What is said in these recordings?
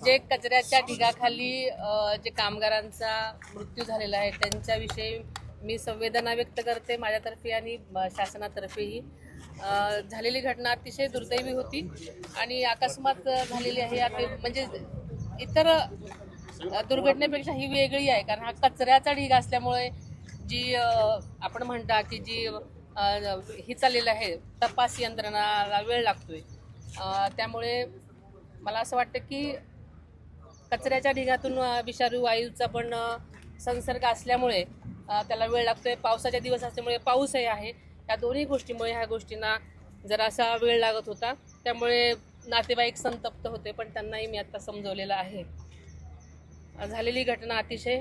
जे कचऱ्याच्या ढिगाखाली जे कामगारांचा मृत्यू झालेला आहे त्यांच्याविषयी मी संवेदना व्यक्त करते माझ्यातर्फे आणि शासनातर्फेही. झालेली घटना अतिशय दुर्दैवी होती आणि अकस्मात झालेली आहे. म्हणजे इतर दुर्घटनेपेक्षा ही वेगळी आहे, कारण हा कचऱ्याचा ढीग असल्यामुळे जी आपण म्हणता की जी ही चाललेली आहे तपास यंत्रणाला वेळ लागतोय. त्यामुळे मला असं वाटतं की कचऱ्याच्या ढिगातून विषारी वायूचा पण संसर्ग असल्यामुळे त्याला वेळ लागतोय. पावसाचे दिवस असल्यामुळे पाऊसही आहे. या दोन्ही गोष्टीमुळे ह्या गोष्टींना जरासा वेळ लागत होता. त्यामुळे नातेवाईक संतप्त होते, पण त्यांनाही मी आता समजवलेलं आहे. झालेली घटना अतिशय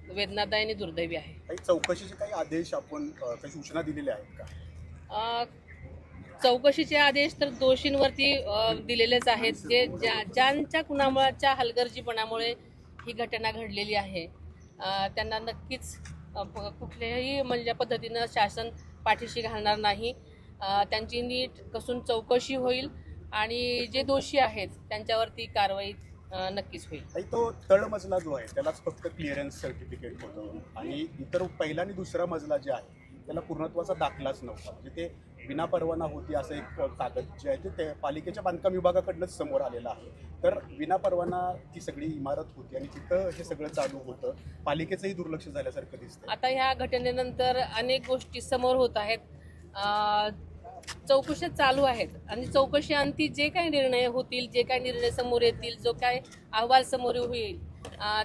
वेदनादायी आणि दुर्दैवी आहे. काही चौकशीचे काही आदेश आपण काही सूचना दिलेल्या आहेत का? चौकशीचे आदेश तर दोषींवरती दिलेलेच आहेत. ज्यांच्या कुणामुळाच्या हलगर्जीपणामुळे ही घटना घडलेली आहे त्यांना नक्कीच कुठल्याही म्हणजे पद्धतीनं शासन पाठीशी घालणार नाही. त्यांची नीट कसून चौकशी होईल आणि जे दोषी आहेत त्यांच्यावरती कारवाई नक्कीच होईल. तो तळमजला जो आहे त्यालाच फक्त क्लिअरन्स सर्टिफिकेट होतं आणि इतर पहिला आणि दुसरा मजला जे आहे त्याला पूर्णत्वाचा दाखलाच नव्हता. म्हणजे ते विनापरवाना होती असं एक कागद जे आहे ते पालिकेच्या बांधकाम विभागाकडनंच समोर आलेलं आहे. तर विनापरवाना ती सगळी इमारत होती आणि तिथं हे सगळं चालू होतं. पालिकेचंही दुर्लक्ष झाल्यासारखं दिसतं. आता ह्या घटनेनंतर अनेक गोष्टी समोर होत आहेत. चौकशा चालू आहेत आणि चौकशी अंती जे काही निर्णय होतील, जे काही निर्णय समोर येतील, जो काय अहवाल समोर होईल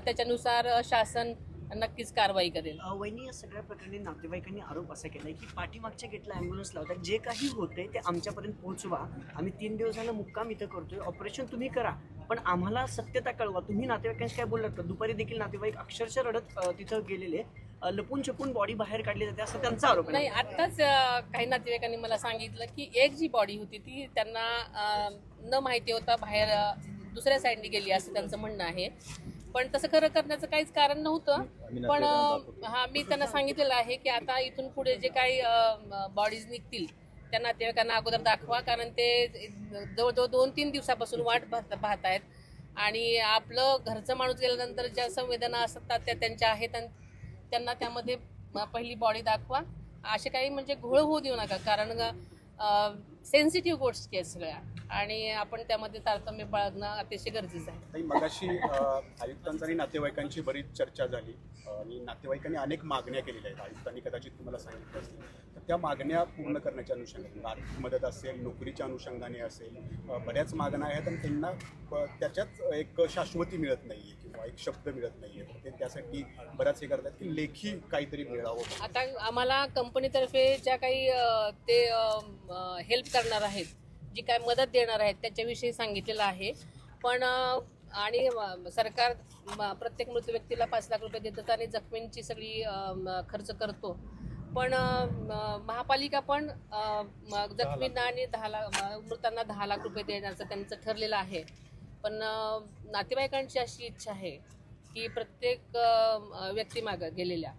त्याच्यानुसार शासन नक्कीच कारवाई करेल. वहिनी, या सगळ्या प्रकरणी नातेवाईकांनी आरोप असा केलाय की पाठीमागच्या गेटला ॲम्ब्युलन्स लावतात, जे काही होतंय ते आमच्यापर्यंत पोहोचवा. आम्ही 3 दिवस झालं मुक्काम इथं करतोय, ऑपरेशन तुम्ही करा, पण आम्हाला सत्यता कळवा. तुम्ही नातेवाईकांशी काय बोललात का? दुपारी देखील नातेवाईक अक्षरशः रडत तिथं गेलेले, लपून छपून बॉडी बाहेर काढली जाते असं त्यांचा आरोप आहे. नाही, आत्ताच काही नातेवाईकांनी मला सांगितलं की एक जी बॉडी होती ती त्यांना न माहिती होता बाहेर दुसऱ्या साईडने गेली असं त्यांचं म्हणणं आहे. पण तसं खरं करण्याचं काहीच कारण नव्हतं. पण मी त्यांना सांगितलेलं आहे की आता इथून पुढे जे काही बॉडीज निघतील त्या नातेवाईकांना अगोदर दाखवा, कारण ते जवळजवळ 2-3 दिवसापासून वाट पाहत आहेत आणि आपलं घरचं माणूस गेल्यानंतर ज्या संवेदना असतात त्या त्यांच्या आहेत आणि त्यांना त्यामध्ये पहिली बॉडी दाखवा. असे काही म्हणजे घोळ होऊ देऊ नका, कारण सेन्सिटिव्ह गोष्टी आहेत सगळ्या आणि आपण त्यामध्ये तारतम्य बाळगणं अतिशय गरजेचं आहे. मगाशी आयुक्तांचा आणि नातेवाईकांची बरीच चर्चा झाली आणि नातेवाईकांनी अनेक मागण्या केलेल्या आहेत. आयुक्तांनी कदाचित तुम्हाला सांगितलं असेल, तर त्या मागण्या पूर्ण करण्याच्या अनुषंगाने आर्थिक मदत असेल, नोकरीच्या अनुषंगाने असेल, बऱ्याच मागण्या आहेत आणि त्यांना त्याच्यात एक शाश्वती मिळत नाही आहे किंवा एक शब्द मिळत नाही आहे. तर ते त्यासाठी बऱ्याच हे करतात की लेखी काहीतरी मिळावं. आता आम्हाला कंपनीतर्फे ज्या काही ते हेल्प करणार आहेत, जी काय मदत देणार आहेत त्याच्याविषयी सांगितलेलं आहे. पण आणि सरकार प्रत्येक मृत व्यक्तीला 5 लाख रुपये देतात आणि जखमींची सगळी खर्च करतो. पण महापालिका पण जखमींना आणि मृतांना 10 लाख रुपये देण्याचं त्यांचं ठरलेलं आहे. पण नातेवाईकांची अशी इच्छा आहे की प्रत्येक व्यक्तीमागं गेलेल्या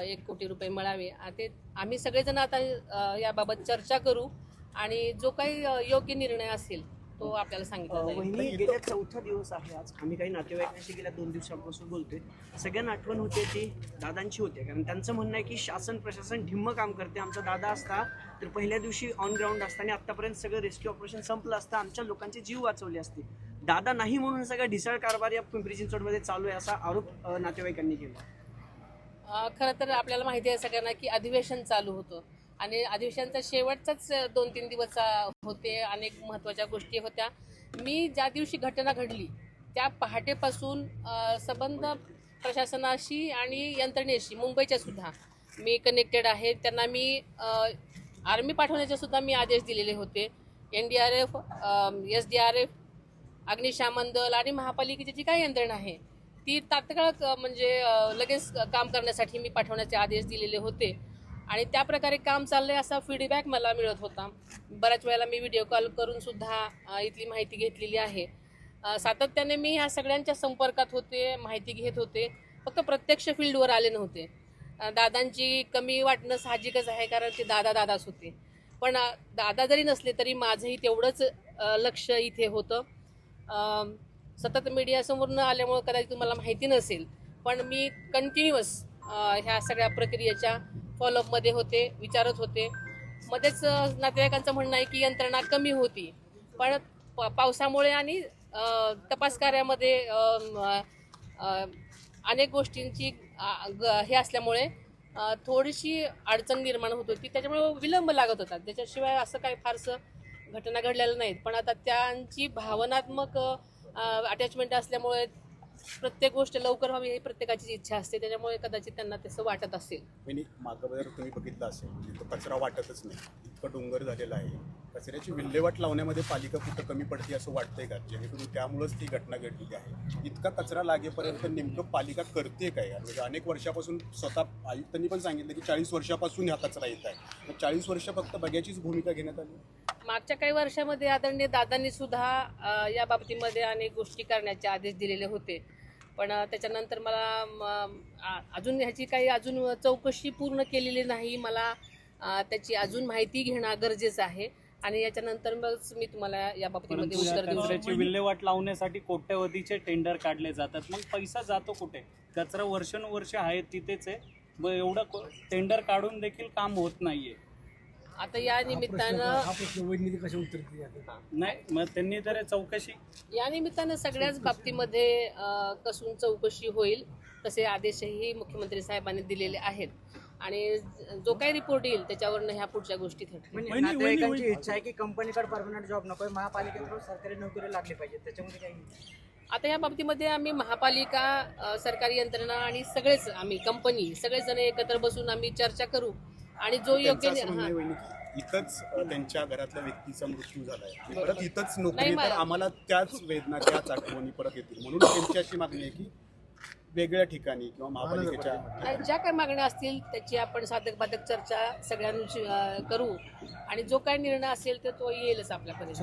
1 कोटी रुपये मिळावे. ते आम्ही सगळेजण आता याबाबत चर्चा करू आणि जो काही योग्य निर्णय असेल तो आपल्याला सांगितला जाईल. वहिनी, गेल्या 4था दिवस आहे आज. आम्ही काही नातेवाईकांशी गेल्या 2 दिवसापासून बोलतोय. सगळ्यांना आठवण होते ती दादांची होते, कारण त्यांचं म्हणणं आहे की शासन प्रशासन ढिम्म काम करते. आमचा दादा असता तर पहिल्या दिवशी ऑन ग्राउंड असताना आत्तापर्यंत सगळं रेस्क्यू ऑपरेशन संपलं असतं, आमच्या लोकांचे जीव वाचवले असते. दादा नाही म्हणून सगळा ढिसाळ कारभार या पिंपरी चिंचवडमध्ये चालू आहे असा आरोप नातेवाईकांनी केला. खरं तर आपल्याला माहिती आहे सगळ्यांना की अधिवेशन चालू होतं आणि अधिवेशनचा शेवटचाच 2-3 दिवस होते. अनेक महत्त्वाच्या गोष्टी होत्या. मी ज्या दिवशी घटना घडली त्या पहाटेपासून संबंध प्रशासनाशी आणि यंत्रणेशी मुंबईच्या सुद्धा मी कनेक्टेड आहे. त्यांना मी आर्मी पाठवण्याचे सुद्धा मी आदेश दिलेले होते. NDRF, SDRF, अग्निशमन दल आणि महापालिकेची जी काही यंत्रणा आहे ती तात्काळ म्हणजे लगेच काम करण्यासाठी मी पाठवण्याचे आदेश दिलेले होते आणि त्या प्रकारे काम चाललंय असा फीडबॅक मला मिळत होता. बऱ्याच वेळेला मी व्हिडिओ कॉल करून सुद्धा इथली माहिती घेतलेली आहे. सातत्याने मी ह्या सगळ्यांच्या संपर्कात होते, माहिती घेत होते. फक्त प्रत्यक्ष फील्डवर आले नव्हते. दादांची कमी वाटणं साहजिकच आहे, कारण ते दादाच होते. पण दादा जरी नसले तरी माझंही तेवढंच लक्ष इथे होतं. सतत मीडियासमोर न आल्यामुळे कदाचित तुम्हाला माहिती नसेल, पण मी कंटिन्युअस ह्या सगळ्या प्रक्रियेच्या फॉलोअपमध्ये होते, विचारत होते. मध्येच नातेवाईकांचं म्हणणं आहे की यंत्रणा कमी होती, पण पावसामुळे आणि तपास कार्यामध्ये अनेक गोष्टींची हे असल्यामुळे थोडीशी अडचण निर्माण होत होती, त्याच्यामुळे विलंब लागत होता. त्याच्याशिवाय असं काही फारसं घटना घडलेल्या नाहीत, पण आता त्यांची भावनात्मक अटॅचमेंट असल्यामुळे प्रत्येक गोष्ट लवकर व्हावी ही प्रत्येकाची इच्छा असते, त्याच्यामुळे कदाचित त्यांना तसं वाटत असेल. म्हणजे मागं जर तुम्ही बघितलं असेल म्हणजे तो कचरा वाटतच नाही, इतकं डोंगर झालेला आहे. कचऱ्याची विल्हेवाट लावण्यामध्ये पालिका कुठं कमी पडते असं वाटतंय का, जेणेकरून त्यामुळेच ती घटना घडलेली आहे. इतका कचरा लागेपर्यंत नेमकं पालिका करते काय? म्हणजे अनेक वर्षापासून स्वतः आयुक्तांनी पण सांगितलं की 40 वर्षापासून हा कचरा येत आहे, मग 40 वर्ष फक्त बघ्याचीच भूमिका घेण्यात आली. मागच्या काही वर्षामध्ये आदरणीय दादांनी सुद्धा या बाबतीमध्ये अनेक गोष्टी करण्याचे आदेश दिलेले होते, पण त्याच्यानंतर मला अजून ह्याची काही अजून चौकशी पूर्ण केलेली नाही. मला त्याची अजून माहिती घेणं गरजेचं आहे आणि याच्यानंतर मग मी तुम्हाला या बाबतीमध्ये उत्तर देऊ शकतो. कचऱ्याची विल्हेवाट लावण्यासाठी कोट्यवधीचे टेंडर काढले जातात, मग पैसा जातो कुठे? कचरा वर्षानुवर्ष आहे तिथेच आहे, मग एवढं टेंडर काढून देखील काम होत नाहीये. आता या निमित्तानं नाही, मग त्यांनी तर चौकशी या निमित्तानं सगळ्याच बाबतीमध्ये कसून चौकशी होईल, तसे आदेशही मुख्यमंत्री साहेबांनी दिलेले आहेत आणि जो काही रिपोर्ट येईल त्याच्यावरनं ह्या पुढच्या गोष्टी ठरतील. म्हणजे नातेवाईकांची इच्छा आहे की कंपनीकडे परमनंट जॉब नकोय, महापालिकेत सरकारी नोकरी लागली पाहिजे, त्याच्यामध्ये काही आता या बाबतीमध्ये आम्ही महापालिका, सरकारी यंत्रणा आणि सगळेच आम्ही कंपनी सगळेजण एकत्र बसून आम्ही चर्चा करू आणि जो योग्य त्यांचं असं म्हणणं आहे वहिनी की इथंच त्यांच्या घरातल्या व्यक्तीचा मृत्यू झालाय, परत इथंच नोकरी, तर आम्हाला त्याच वेदना त्याच आठवणी परत येतील, म्हणून त्यांची अशी मागणी आहे की वेगळ्या ठिकाणी किंवा महापालिकेच्या ज्या काही मागण्या असतील त्याची आपण साधक बाधक चर्चा सगळ्यांची करू आणि जो काही निर्णय असेल तर तो येईलच आपल्यापर्यंत.